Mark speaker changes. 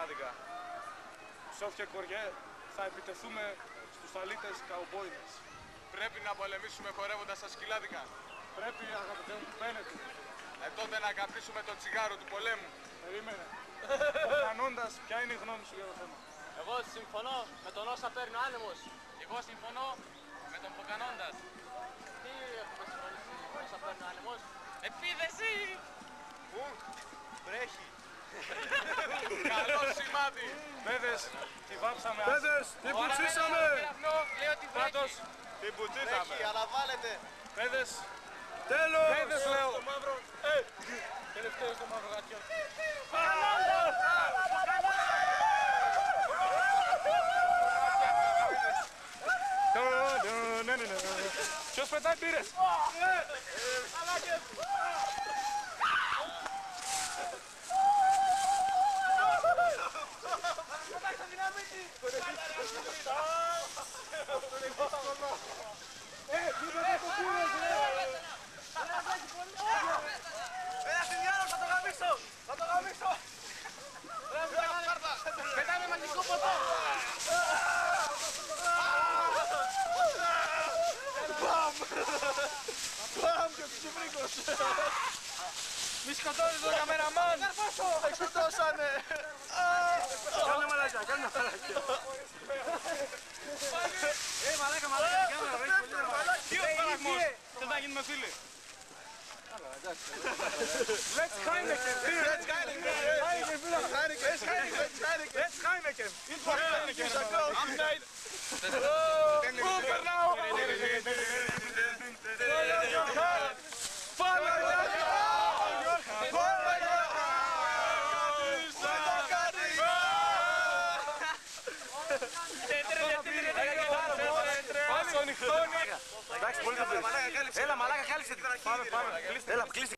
Speaker 1: σκυλάδικα. Σόφια Κοριέ, θα επιτεθούμε στους αλήτες καουμπόιδες.
Speaker 2: Πρέπει να πολεμήσουμε χορεύοντας τα σκυλάδικα.
Speaker 1: Πρέπει, αγαπητέ μου, πένετε.
Speaker 2: Τότε να καπνίσουμε το τσιγάρο του πολέμου.
Speaker 1: Περίμενε. Κανόντας, ποια είναι η γνώμη σου για το θέμα?
Speaker 3: Εγώ συμφωνώ με τον όσα παίρνει ο άνεμος. Εγώ συμφωνώ με τον Ποκανόντας. Τι έχουμε συμφωνήσει με όσα παίρνει ο άνεμος? Επίδεση!
Speaker 2: Πού? Βρέχει. Καλό σημάδι.
Speaker 1: Παιδες, τη βάψαμε.
Speaker 4: Παιδες, την πουτσίσαμε!
Speaker 3: Λέει ότι
Speaker 1: Κράτος,
Speaker 2: Την πουτζίσαμε.
Speaker 4: Βρέχει, αλλά βάλετε!
Speaker 1: παιδες,
Speaker 4: Τέλος!
Speaker 1: παιδες λέω. Τελευταίος το μαύρο γατιό. Ποιος πετάει πύρες?
Speaker 3: θα το γαμίσω! Πετάμε μαγικό ποτό!
Speaker 4: Μπαμ και ο Κυβρίκος!
Speaker 1: Μη σκοτώνεις τον καμεραμάν!
Speaker 4: Θα εξορτώσανε! Κάνε μαλάκια, κάνε μαλάκια!
Speaker 1: Μαλάκα, τι ο Παναγμός! Θες να γίνουμε φίλοι? Let's Heineken!
Speaker 4: Let's Heineken!
Speaker 1: Let's Heineken!
Speaker 4: Πού περνάω!
Speaker 1: Πάσο νυχτώνει!
Speaker 4: Εντάξει, πολύ θα πεις. Έλα μαλάκα, κάλυψε την. Πάμε, κλείστε. Έλα, κλείστε.